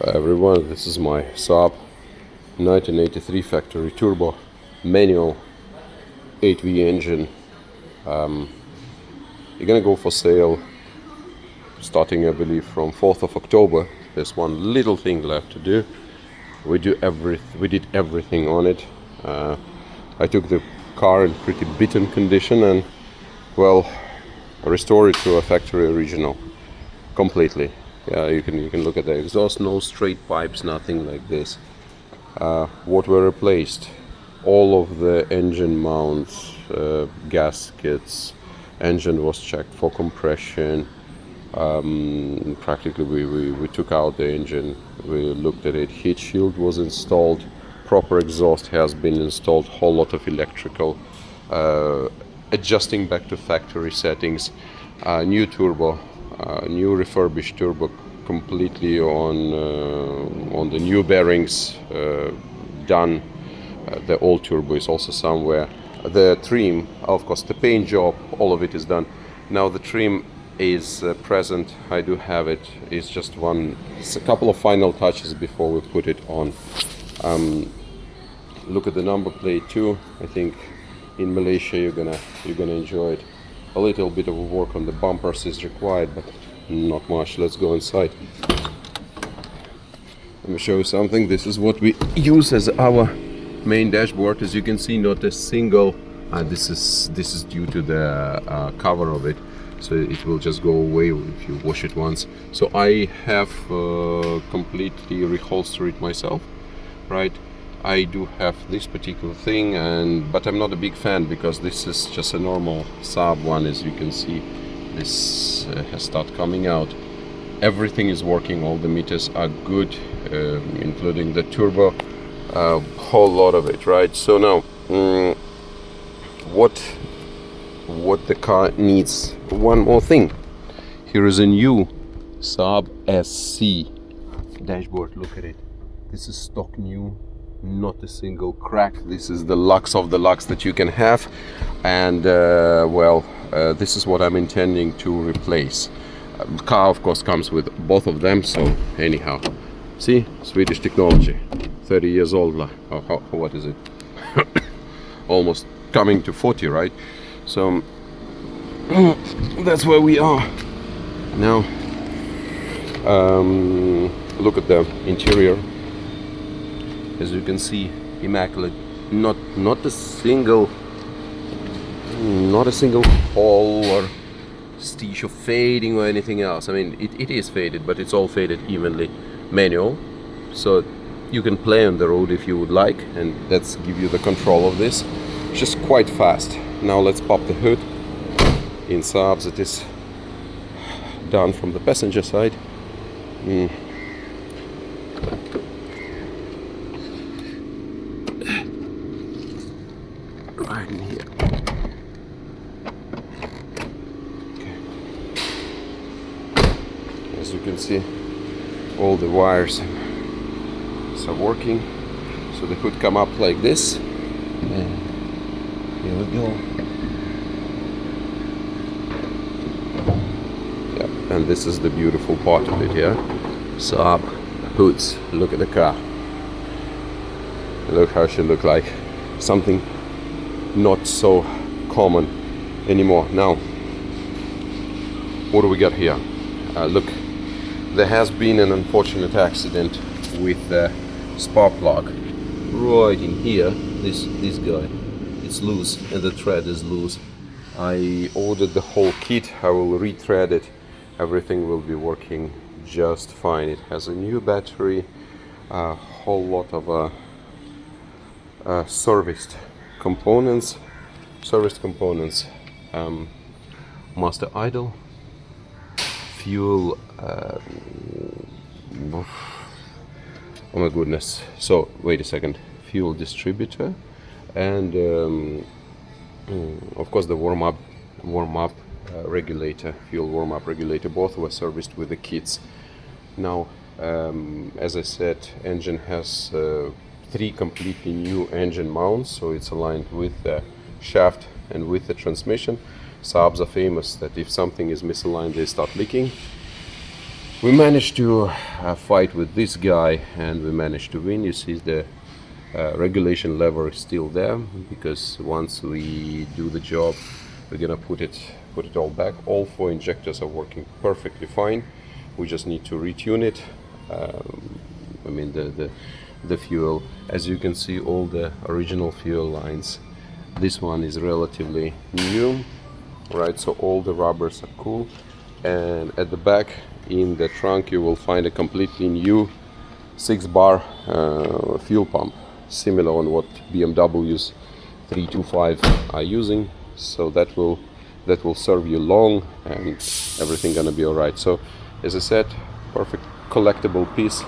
Everyone, this is my Saab 1983 factory turbo manual 8V engine. You're gonna go for sale starting, I believe, from 4th of October. There's one little thing left to do. We did everything on it. I took the car in pretty beaten condition and, well, restored it to a factory original completely. Yeah, you can look at the exhaust, no straight pipes, nothing like this. What were replaced? All of the engine mounts, gaskets. Engine was checked for compression. Practically we took out the engine, we looked at it. Heat shield was installed, proper exhaust has been installed, whole lot of electrical, adjusting back to factory settings, new turbo, new refurbished turbo, completely on the new bearings, done. The old turbo is also somewhere. The trim, of course, the paint job, all of it is done. Now the trim is present. I do have it. It's just a couple of final touches before we put it on. Look at the number plate too. I think in Malaysia you're gonna enjoy it. A little bit of work on the bumpers is required, but not much. Let's go inside. Let me show you something. This is what we use as our main dashboard. As you can see, not a single. This is due to the cover of it, so it will just go away if you wash it once. So I have completely reholstered it myself, right? I do have this particular thing, but I'm not a big fan because this is just a normal Saab one. As you can see, this has started coming out. Everything is working, all the meters are good, including the turbo, whole lot of it, right? So now, what the car needs, one more thing. Here is a new Saab SC dashboard. Look at it. This is stock new, not a single crack. This is the lux of the lux that you can have, and this is what I'm intending to replace. The car, of course, comes with both of them. So anyhow, see, Swedish technology, 30 years old. What is it? Almost coming to 40, right? So that's where we are now. Look at the interior. As you can see, immaculate. Not a single hole or stitch of fading or anything else. I mean, it is faded, but it's all faded evenly. Manual, so you can play on the road if you would like, and that's give you the control of this. Just quite fast. Now let's pop the hood. In Saabs it is done from the passenger side. Right in here. Okay. As you can see, all the wires are working. So the hood come up like this. And here we go. Yeah, and this is the beautiful part of it, yeah. Saab hoods. Look at the car. Look how she look like. Something not so common anymore. Now, what do we got here? Look, there has been an unfortunate accident with the spark plug right in here. This guy, it's loose, and the thread is loose. I ordered the whole kit. I will rethread it. Everything will be working just fine. It has a new battery, a whole lot of serviced components, master idle, fuel, oh my goodness. So wait a second, fuel distributor, and of course the warm up regulator, fuel warm up regulator. Both were serviced with the kits. Now, as I said, engine has 3 completely new engine mounts, so it's aligned with the shaft and with the transmission. Saabs are famous that if something is misaligned, they start leaking. we managed to fight with this guy, and we managed to win. You see the regulation lever is still there, because once we do the job, we're gonna put it all back. All 4 injectors are working perfectly fine. We just need to retune it. I mean the fuel, as you can see, all the original fuel lines. This one is relatively new, right? So all the rubbers are cool, and at the back in the trunk you will find a completely new 6-bar fuel pump, similar on what BMW's 325 are using. So that will serve you long, and everything gonna be all right. So as I said, perfect collectible piece.